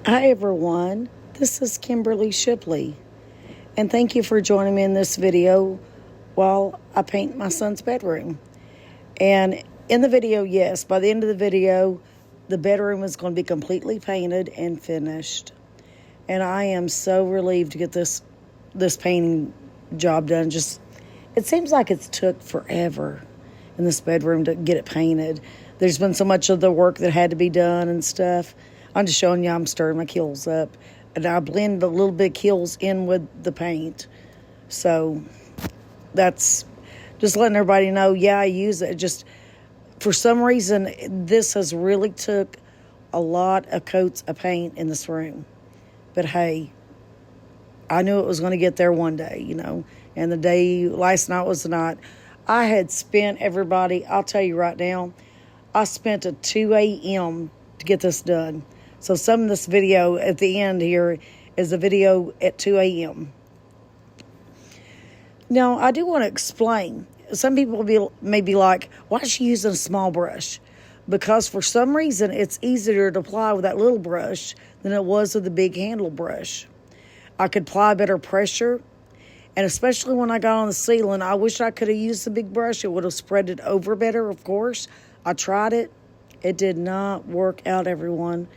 Hi everyone, this is Kimberly Shipley, and thank you for joining me in this video while I paint my son's bedroom. And in the video, yes, by the end of the video, the bedroom is going to be completely painted and finished. And I am so relieved to get this painting job done. It seems like it's took forever in this bedroom to get it painted. There's been so much of the work that had to be done and stuff. I'm just showing you I'm stirring my Kills up. And I blend a little bit of Kills in with the paint. So that's just letting everybody know, yeah, I use it. Just for some reason, this has really took a lot of coats of paint in this room. But hey, I knew it was going to get there one day, And the day, last night was the night. I had spent, everybody, I'll tell you right now, I spent a 2 a.m. to get this done. So some of this video at the end here is a video at 2 a.m. Now, I do want to explain. Some people may be like, why is she using a small brush? Because for some reason, it's easier to apply with that little brush than it was with the big handle brush. I could apply better pressure. And especially when I got on the ceiling, I wish I could have used the big brush. It would have spread it over better, of course. I tried it. It did not work out, everyone.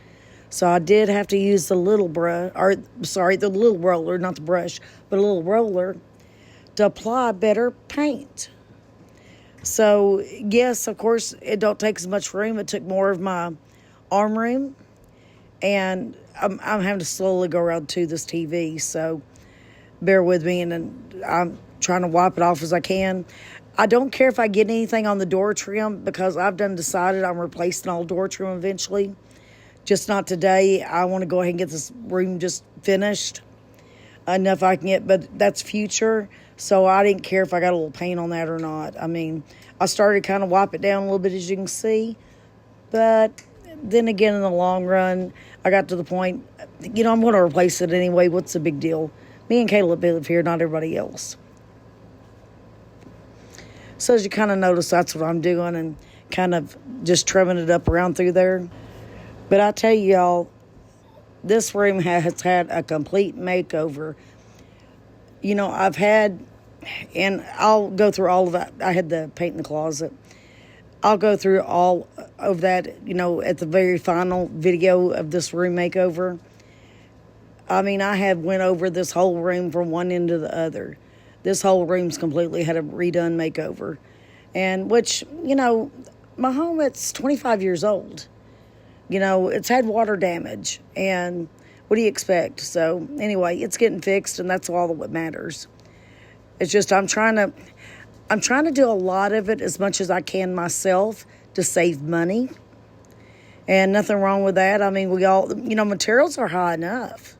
So I did have to use the little brush, the little roller, not the brush, but a little roller to apply better paint. So, yes, of course, it don't take as much room. It took more of my arm room. And I'm having to slowly go around to this TV, so bear with me. And I'm trying to wipe it off as I can. I don't care if I get anything on the door trim because I've decided I'm replacing all door trim eventually. Just not today. I want to go ahead and get this room just finished. Enough I can get, but that's future. So I didn't care if I got a little paint on that or not. I mean, I started kind of wipe it down a little bit, as you can see. But then again, in the long run, I got to the point, I'm going to replace it anyway. What's the big deal? Me and Caleb live here, not everybody else. So as you kind of notice, that's what I'm doing and kind of just trimming it up around through there. But I tell you, y'all, this room has had a complete makeover. I've had, and I'll go through all of that. I had the paint in the closet. I'll go through all of that, at the very final video of this room makeover. I mean, I have went over this whole room from one end to the other. This whole room's completely had a redone makeover. And which, my home, it's 25 years old. It's had water damage, and what do you expect? So anyway, it's getting fixed, and that's all that matters. It's just I'm trying to do a lot of it as much as I can myself to save money, and nothing wrong with that. I mean, we all, materials are high enough.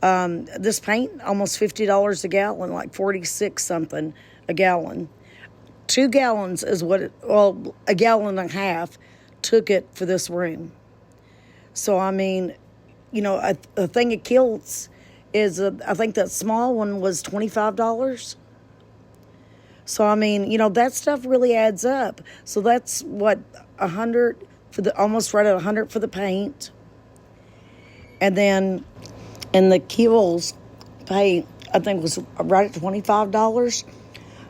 This paint, almost $50 a gallon, like 46 something a gallon. 2 gallons is a gallon and a half took it for this room. So, I mean, a thing of Kilts is, I think that small one was $25. So, I mean, that stuff really adds up. So that's what, 100 almost right at 100 for the paint. And then, the Kills paint, I think was right at $25.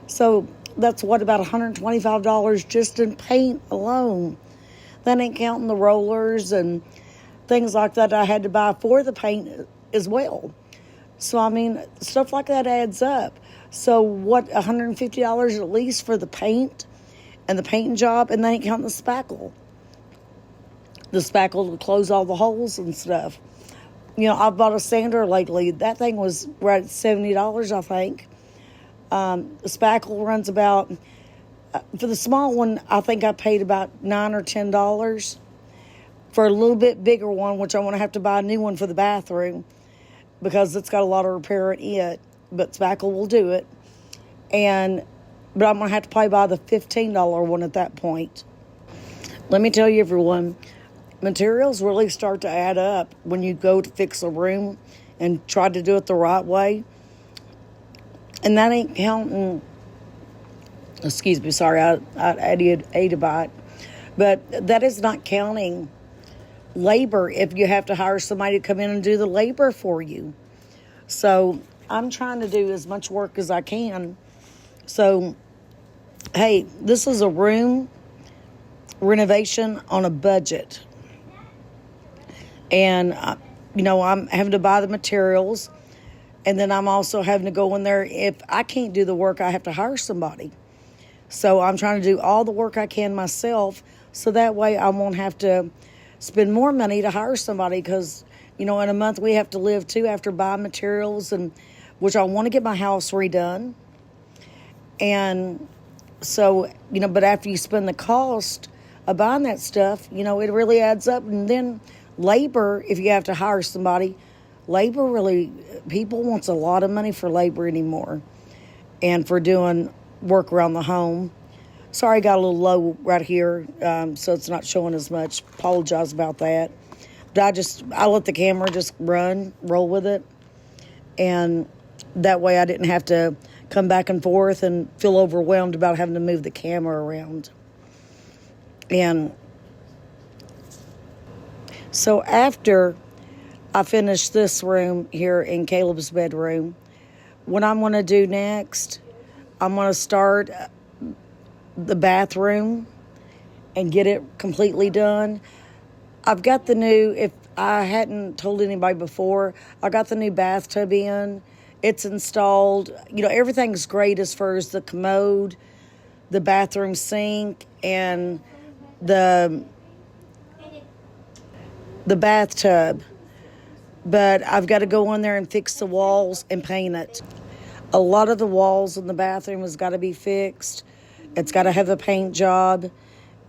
So that's what, about $125 just in paint alone. That ain't counting the rollers and things like that I had to buy for the paint as well. So, I mean, stuff like that adds up. So, what, $150 at least for the paint and the painting job, and that ain't counting the spackle. The spackle to close all the holes and stuff. I've bought a sander lately. That thing was right at $70, I think. The spackle runs about, for the small one, I think I paid about $9 or $10. For a little bit bigger one, which I'm going to have to buy a new one for the bathroom because it's got a lot of repair in it, but spackle will do it. But I'm going to have to probably buy the $15 one at that point. Let me tell you, everyone, materials really start to add up when you go to fix a room and try to do it the right way. And that ain't counting, I ate a bite. But that is not counting labor if you have to hire somebody to come in and do the labor for you. So I'm trying to do as much work as I can. So, hey, this is a room renovation on a budget. And, I'm having to buy the materials. And then I'm also having to go in there. If I can't do the work, I have to hire somebody. So I'm trying to do all the work I can myself, so that way I won't have to spend more money to hire somebody, because, in a month we have to live too after buying materials, and which I want to get my house redone. And so, but after you spend the cost of buying that stuff, it really adds up. And then labor, if you have to hire somebody, labor really, people wants a lot of money for labor anymore, and for doing work around the home. Sorry, got a little low right here, so it's not showing as much. Apologize about that. But I let the camera just roll with it. And that way I didn't have to come back and forth and feel overwhelmed about having to move the camera around. And so after I finish this room here in Caleb's bedroom, what I'm going to do next, I'm going to start the bathroom and get it completely done. I've got if I hadn't told anybody before, I got the new bathtub in. It's installed. Everything's great as far as the commode, the bathroom sink, and the bathtub. But I've got to go in there and fix the walls and paint it. A lot of the walls in the bathroom has got to be fixed. It's got to have a paint job.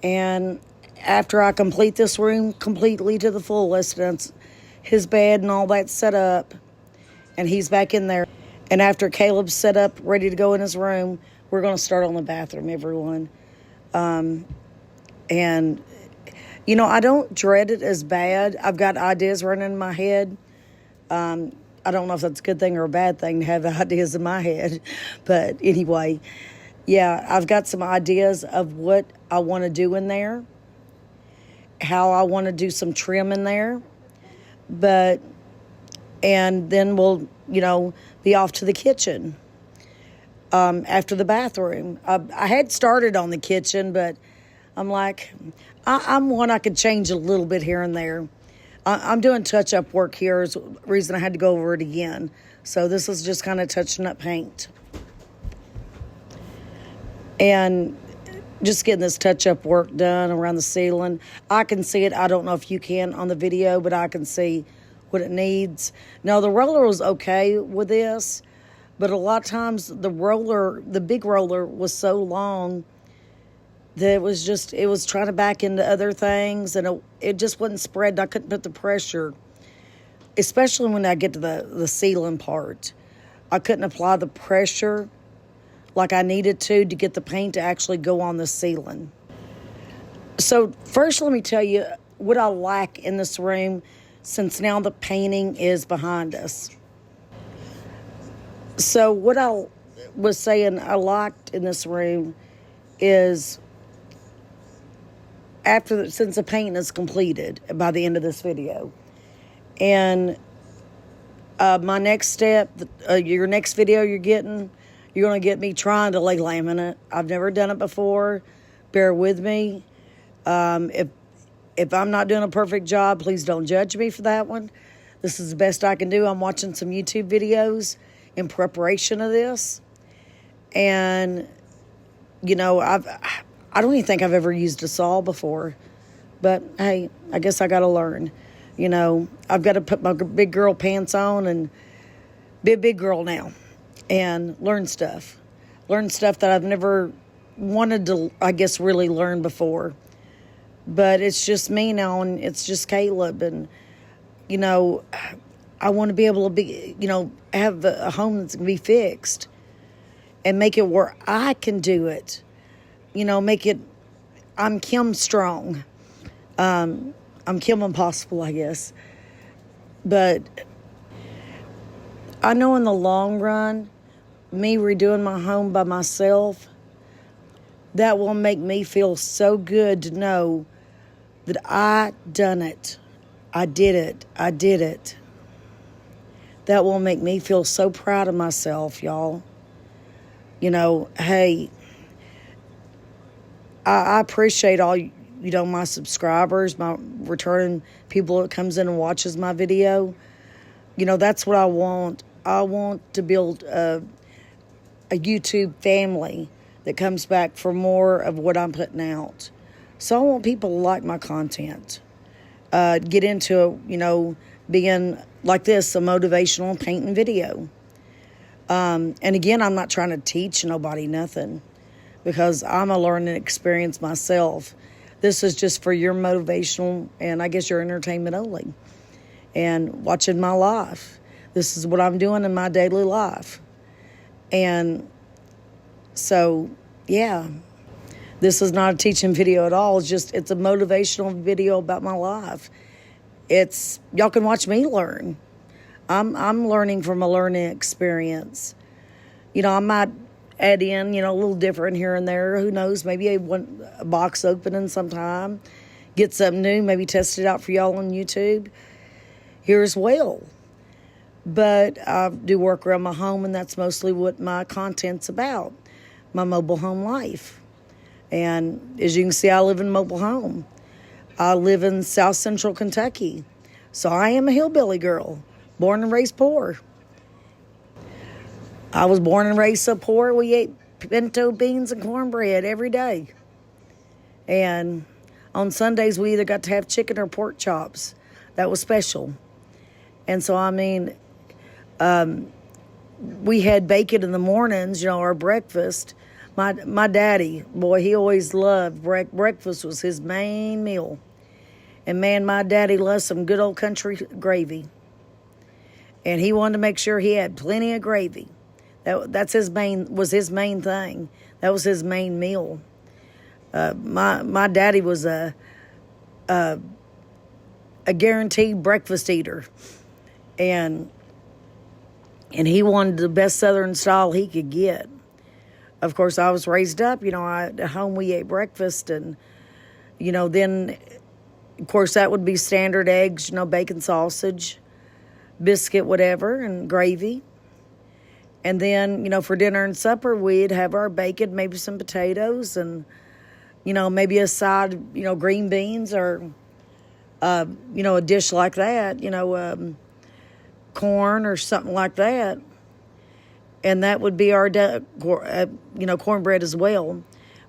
And after I complete this room completely to the fullest, and it's his bed and all that set up, and he's back in there. And after Caleb's set up, ready to go in his room, we're going to start on the bathroom, everyone. And, I don't dread it as bad. I've got ideas running in my head. I don't know if that's a good thing or a bad thing to have ideas in my head. But anyway, yeah, I've got some ideas of what I want to do in there, how I want to do some trim in there. And then we'll, be off to the kitchen after the bathroom. I had started on the kitchen, but I'm like, I'm one I could change a little bit here and there. I'm doing touch-up work here is the reason I had to go over it again. So this is just kind of touching up paint. And just getting this touch-up work done around the ceiling. I can see it. I don't know if you can on the video, but I can see what it needs. Now, the roller was okay with this, but a lot of times the big roller was so long that it was trying to back into other things, and it just wasn't spread. I couldn't put the pressure, especially when I get to the ceiling part. I couldn't apply the pressure like I needed to get the paint to actually go on the ceiling. So first, let me tell you what I like in this room, since now the painting is behind us. So what I was saying I liked in this room is since the painting is completed by the end of this video. And my next step, your next video you're going to get me trying to lay laminate. I've never done it before. Bear with me. If I'm not doing a perfect job, please don't judge me for that one. This is the best I can do. I'm watching some YouTube videos in preparation of this. And, I don't even think I've ever used a saw before. But, hey, I guess I got to learn. I've got to put my big girl pants on and be a big girl now and learn stuff. Learn stuff that I've never wanted to, I guess, really learn before. But it's just me now, and it's just Caleb. And, I want to be able to be, have a home that's going to be fixed and make it where I can do it. Make it, I'm Kim strong. I'm Kim impossible, I guess. But I know in the long run, me redoing my home by myself, that will make me feel so good to know that I done it. I did it. I did it. That will make me feel so proud of myself, y'all. Hey, I appreciate all, my subscribers, my returning people that comes in and watches my video. That's what I want. I want to build a YouTube family that comes back for more of what I'm putting out. So I want people to like my content. Get into, being like this, a motivational painting video. And again, I'm not trying to teach nobody nothing, because I'm a learning experience myself. This is just for your motivational and I guess your entertainment only. And watching my life. This is what I'm doing in my daily life. And so, yeah, this is not a teaching video at all. It's a motivational video about my life. Y'all can watch me learn. I'm learning from a learning experience. I might add in, a little different here and there. Who knows? Maybe I want a box opening sometime. Get something new. Maybe test it out for y'all on YouTube here as well. But I do work around my home, and that's mostly what my content's about. My mobile home life. And as you can see, I live in a mobile home. I live in South Central Kentucky. So I am a hillbilly girl. Born and raised poor. I was born and raised so poor, we ate pinto beans and cornbread every day. And on Sundays, we either got to have chicken or pork chops. That was special. And so, we had bacon in the mornings, our breakfast. My daddy, boy, he always loved breakfast was his main meal. And man, my daddy loves some good old country gravy. And he wanted to make sure he had plenty of gravy. Was his main thing. That was his main meal. My daddy was a guaranteed breakfast eater, and he wanted the best Southern style he could get. Of course, I was raised up. At home we ate breakfast, and then of course that would be standard eggs, bacon, sausage, biscuit, whatever, and gravy. And then, for dinner and supper, we'd have our bacon, maybe some potatoes, and, maybe a side, green beans or, a dish like that, corn or something like that. And that would be our, cornbread as well.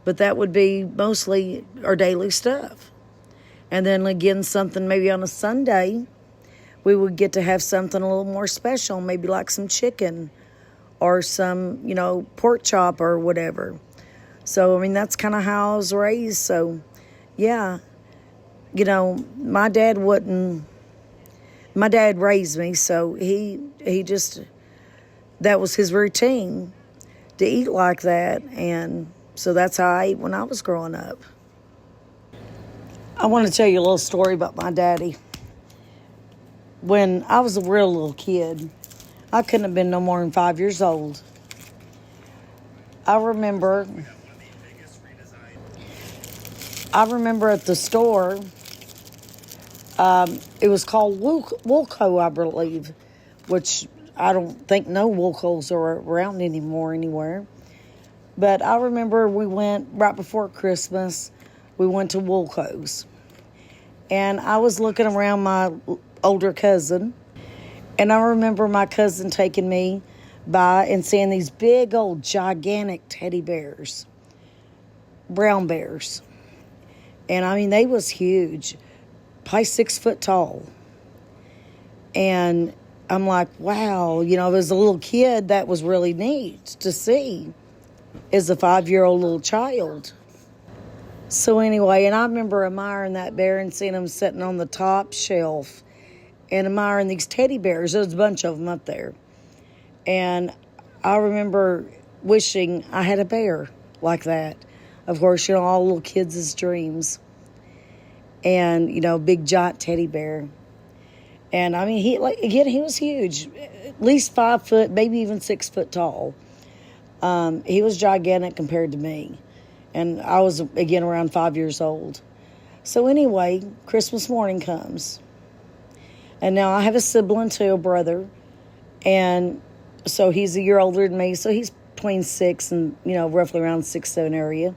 But that would be mostly our daily stuff. And then again, something maybe on a Sunday, we would get to have something a little more special, maybe like some chicken or some, pork chop or whatever. So, that's kind of how I was raised. So, yeah, my dad raised me, so he just, that was his routine to eat like that. And so that's how I ate when I was growing up. I want to tell you a little story about my daddy. When I was a real little kid, I couldn't have been no more than 5 years old. I remember at the store, it was called Woolco, I believe, which I don't think no Woolcos are around anymore anywhere. But I remember we went right before Christmas, we went to Woolco's. And I was looking around my older cousin, and I remember my cousin taking me by and seeing these big old gigantic teddy bears, brown bears. And they was huge, probably 6 foot tall. And I'm like, wow, as a little kid, that was really neat to see as a 5-year-old little child. So anyway, and I remember admiring that bear and seeing him sitting on the top shelf and admiring these teddy bears. There was a bunch of them up there. And I remember wishing I had a bear like that. Of course, all little kids' dreams. And, big giant teddy bear. And he was huge, at least 5 foot, maybe even 6 foot tall. He was gigantic compared to me. And I was, again, around 5 years old. So anyway, Christmas morning comes. And now I have a sibling too, a brother. And so he's a year older than me. So he's between 6 and, roughly around 6, 7 area.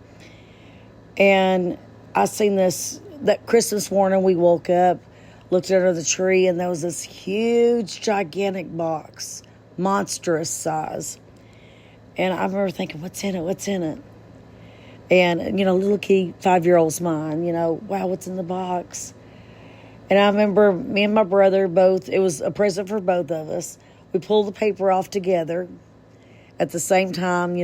And I seen that Christmas morning we woke up, looked under the tree, and there was this huge, gigantic box, monstrous size. And I remember thinking, what's in it? What's in it? And, little kid, 5-year-old's mind, wow, what's in the box? And I remember me and my brother both, it was a present for both of us. We pulled the paper off together at the same time,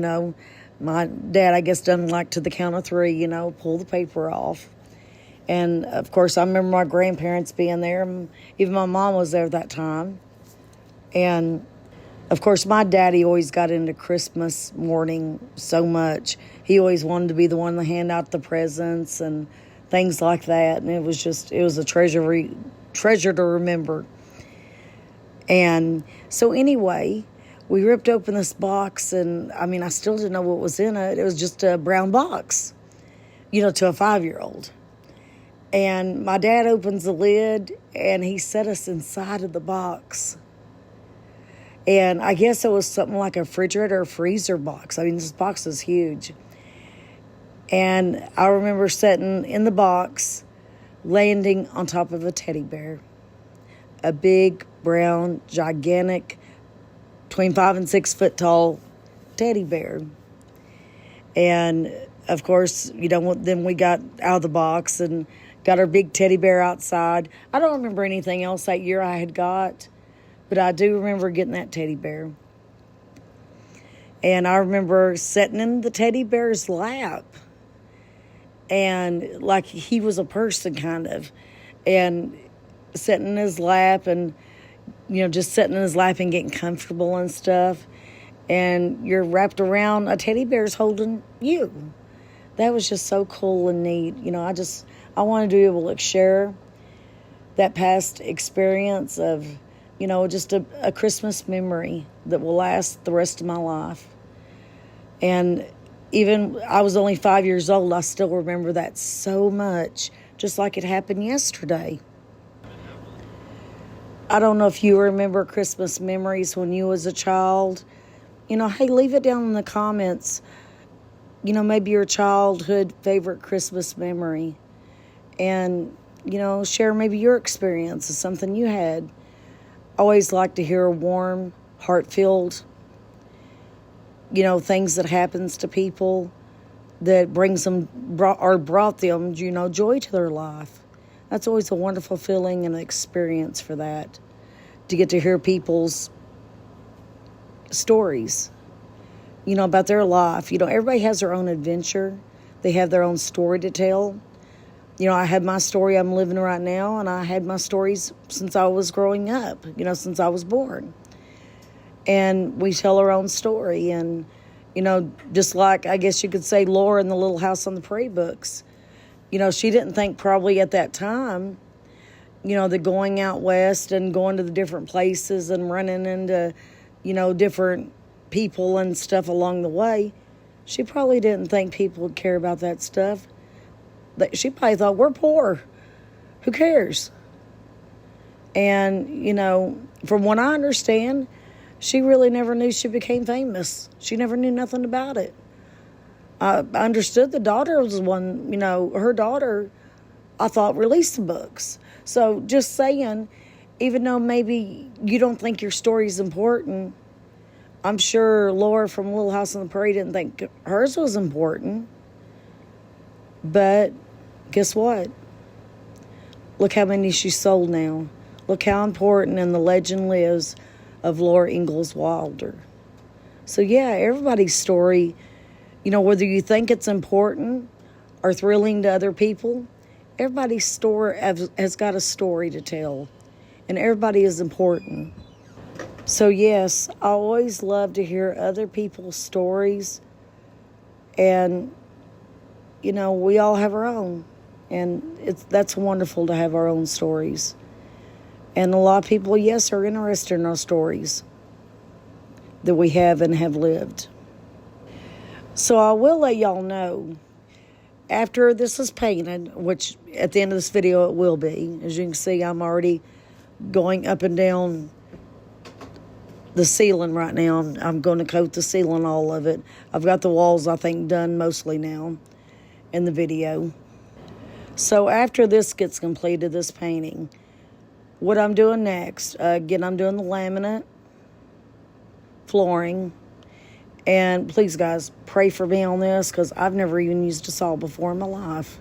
My dad, I guess, doesn't like to the count of 3, pull the paper off. And, of course, I remember my grandparents being there. Even my mom was there at that time. And, of course, my daddy always got into Christmas morning so much. He always wanted to be the one to hand out the presents and things like that. And it was a treasure to remember. And so anyway, we ripped open this box, and, I still didn't know what was in it. It was just a brown box, to a 5-year-old. And my dad opens the lid, and he set us inside of the box. And I guess it was something like a refrigerator or freezer box. This box is huge. And I remember sitting in the box, landing on top of a teddy bear. A big, brown, gigantic, between 5 and 6 foot tall teddy bear. And, of course, then we got out of the box and got our big teddy bear outside. I don't remember anything else that year I had got, but I do remember getting that teddy bear. And I remember sitting in the teddy bear's lap, and like he was a person kind of, and sitting in his lap and, just sitting in his lap and getting comfortable and stuff. And you're wrapped around a teddy bear's holding you. That was just so cool and neat. I wanted to be able to share that past experience of, just a Christmas memory that will last the rest of my life. And even I was only 5 years old, I still remember that so much, just like it happened yesterday. I don't know if you remember Christmas memories when you was a child. Hey, leave it down in the comments. Maybe your childhood favorite Christmas memory. And, share maybe your experience of something you had. I always like to hear warm, heart-filled, things that happens to people that brought them, joy to their life. That's always a wonderful feeling and experience for that, to get to hear people's stories, about their life. Everybody has their own adventure. They have their own story to tell. I had my story I'm living right now, and I had my stories since I was growing up, since I was born. And we tell our own story. And, just like, I guess you could say, Laura in the Little House on the Prairie books. She didn't think probably at that time, that going out west and going to the different places and running into, different people and stuff along the way, she probably didn't think people would care about that stuff. She probably thought, we're poor. Who cares? And, from what I understand, she really never knew she became famous. She never knew nothing about it. I understood the daughter was one, her daughter, I thought, released the books. So just saying, even though maybe you don't think your story is important, I'm sure Laura from Little House on the Prairie didn't think hers was important. But guess what? Look how many she sold now. Look how important and the legend lives of Laura Ingalls Wilder. So yeah, everybody's story, whether you think it's important or thrilling to other people, everybody's story has got a story to tell. And everybody is important. So yes, I always love to hear other people's stories. And, we all have our own. And that's wonderful to have our own stories. And a lot of people, yes, are interested in our stories that we have and have lived. So I will let y'all know, after this is painted, which at the end of this video it will be. As you can see, I'm already going up and down the ceiling right now. I'm going to coat the ceiling, all of it. I've got the walls, I think, done mostly now in the video. So after this gets completed, this painting, what I'm doing next, again, I'm doing the laminate, flooring, and please, guys, pray for me on this because I've never even used a saw before in my life.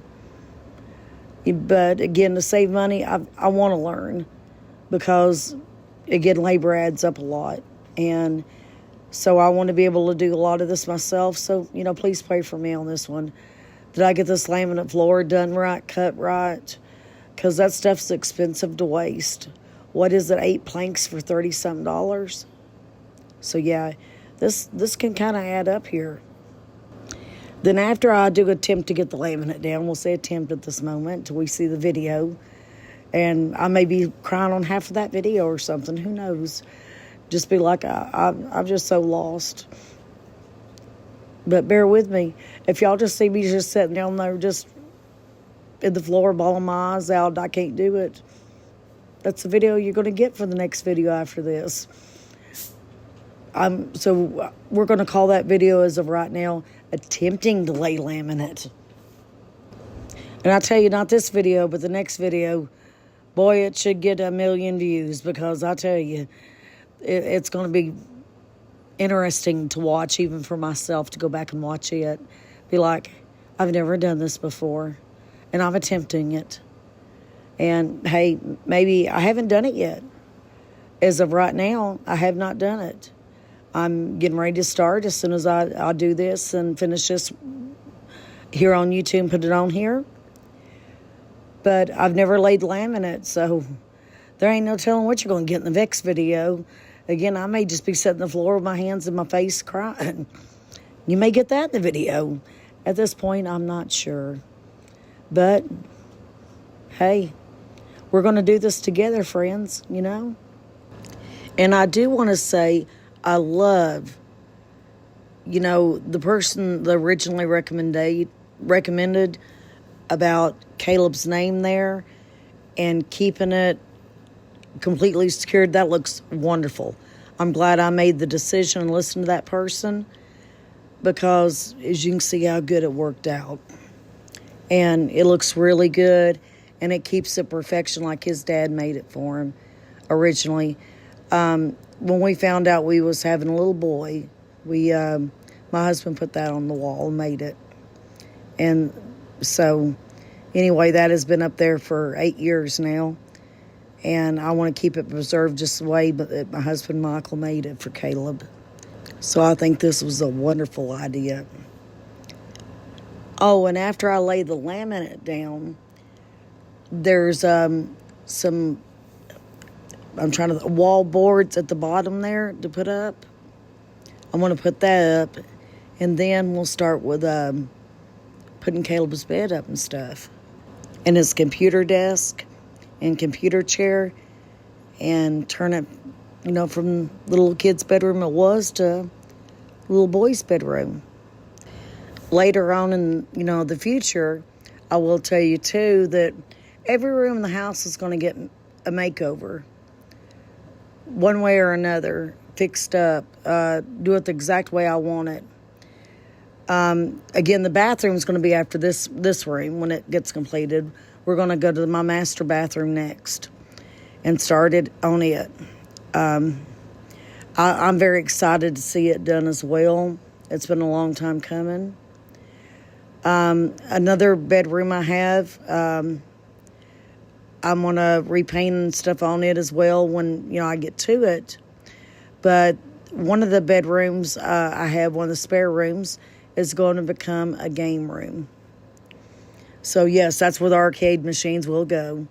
But again, to save money, I want to learn because, again, labor adds up a lot. And so I want to be able to do a lot of this myself. So, please pray for me on this one. Did I get this laminate floor done right, cut right? Because that stuff's expensive to waste. What is it, 8 planks for $30-something? So, yeah, this can kind of add up here. Then after I do attempt to get the laminate down, we'll say attempt at this moment until we see the video. And I may be crying on half of that video or something. Who knows? Just be like, I'm just so lost. But bear with me. If y'all just see me just sitting down there just in the floor, bawling my eyes out, I can't do it. That's the video you're going to get for the next video after this. So we're going to call that video, as of right now, attempting to lay laminate. And I tell you, not this video, but the next video, boy, it should get 1 million views, because I tell you, it's going to be interesting to watch, even for myself, to go back and watch it. Be like, I've never done this before, and I'm attempting it. And hey, maybe I haven't done it yet. As of right now, I have not done it. I'm getting ready to start as soon as I do this and finish this here on YouTube and put it on here. But I've never laid laminate, so there ain't no telling what you're going to get in the next video. Again, I may just be sitting on the floor with my hands in my face crying. You may get that in the video. At this point, I'm not sure. But, hey, we're going to do this together, friends, And I do want to say, I love, the person that originally recommended about Caleb's name there and keeping it completely secured. That looks wonderful. I'm glad I made the decision and listened to that person, because as you can see how good it worked out. And it looks really good, and it keeps it perfection like his dad made it for him originally. When we found out we was having a little boy, my husband put that on the wall and made it. And so, anyway, that has been up there for 8 years now. And I want to keep it preserved just the way but my husband Michael made it for Caleb. So I think this was a wonderful idea. Oh, and after I lay the laminate down, there's some wall boards at the bottom there to put up. I want to put that up, and then we'll start with putting Caleb's bed up and stuff, and his computer desk and computer chair, and turn it, from the little kid's bedroom it was to little boy's bedroom. Later on in, the future, I will tell you too that every room in the house is going to get a makeover. One way or another, fixed up, do it the exact way I want it. Again, the bathroom is going to be after this room when it gets completed. We're going to go to my master bathroom next and start it on it. I'm very excited to see it done as well. It's been a long time coming. Another bedroom I have, I'm going to repaint and stuff on it as well when, I get to it. But one of the bedrooms I have, one of the spare rooms, is going to become a game room. So, yes, that's where the arcade machines will go.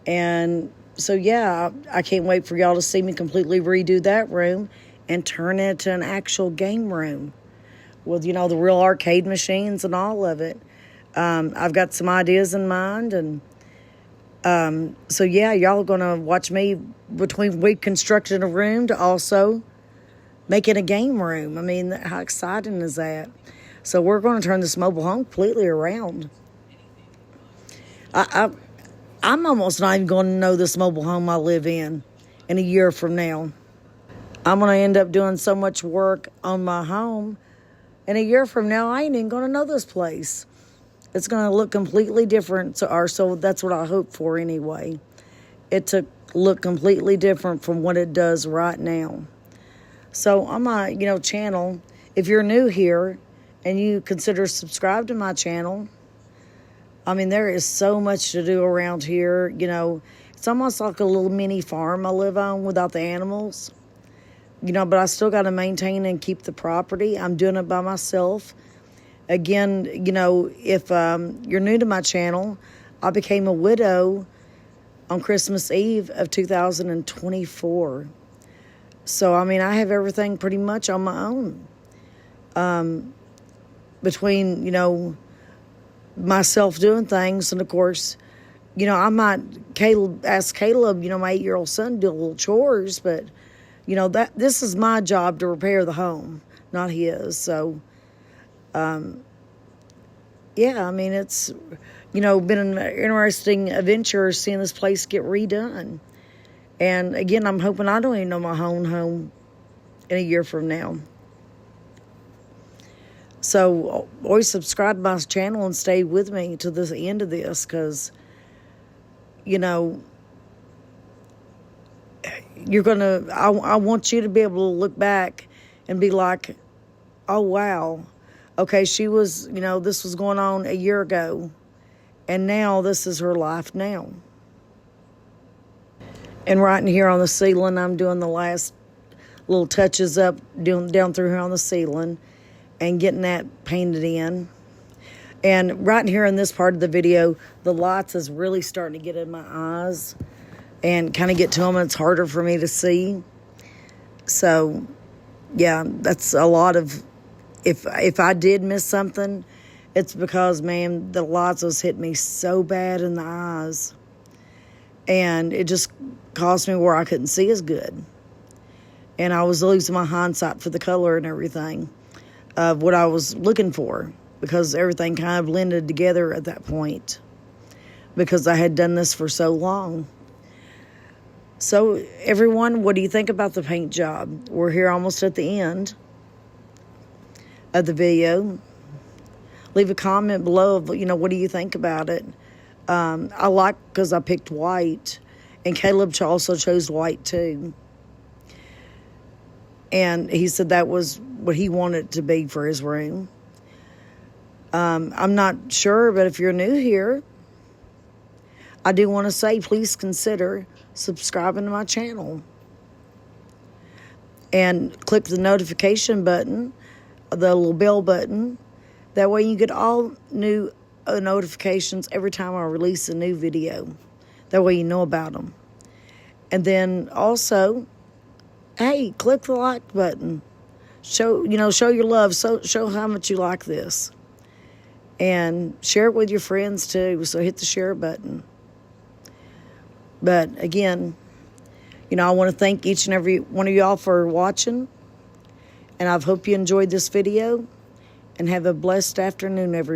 And so, yeah, I can't wait for y'all to see me completely redo that room and turn it to an actual game room with, the real arcade machines and all of it. I've got some ideas in mind, and so, yeah, y'all are going to watch me between reconstructing a room to also making a game room. I mean, how exciting is that? So we're going to turn this mobile home completely around. I I'm almost not even going to know this mobile home I live in a year from now. I'm going to end up doing so much work on my home. In a year from now, I ain't even going to know this place. It's going to look completely different, so that's what I hope for anyway. It to look completely different from what it does right now. So on my, channel, if you're new here and you consider subscribe to my channel, I mean, there is so much to do around here. It's almost like a little mini farm I live on without the animals. But I still got to maintain and keep the property. I'm doing it by myself. Again, if you're new to my channel, I became a widow on Christmas Eve of 2024. So, I mean, I have everything pretty much on my own. Between, myself doing things, and of course, I might ask Caleb, my 8-year-old son, to do a little chores, but this is my job to repair the home, not his. So, yeah, I mean, it's, been an interesting adventure seeing this place get redone. And again, I'm hoping I don't even know my own home in a year from now. So always subscribe to my channel and stay with me to the end of this, because, I want you to be able to look back and be like, oh, wow. Okay, she was, this was going on a year ago, and now this is her life now. And right in here on the ceiling, I'm doing the last little touches up, down through here on the ceiling, and getting that painted in. And right in here in this part of the video, the lights is really starting to get in my eyes and kind of get to them, and it's harder for me to see. So, yeah, that's a lot of, if I did miss something, it's because, man, the lights was hitting me so bad in the eyes. And it just caused me where I couldn't see as good. And I was losing my hindsight for the color and everything of what I was looking for, because everything kind of blended together at that point, because I had done this for so long. So, everyone, what do you think about the paint job? We're here almost at the end of the video. Leave a comment below of, what do you think about it? I like, because I picked white, and Caleb also chose white too. And he said that was what he wanted it to be for his room. I'm not sure, but if you're new here, I do want to say, please consider subscribing to my channel. And click the notification button, the little bell button. That way you get all new notifications every time I release a new video. That way you know about them. And then also, hey, click the like button. Show your love. Show how much you like this. And share it with your friends too. So hit the share button. But again, I want to thank each and every one of y'all for watching. And I hope you enjoyed this video. And have a blessed afternoon, everyone.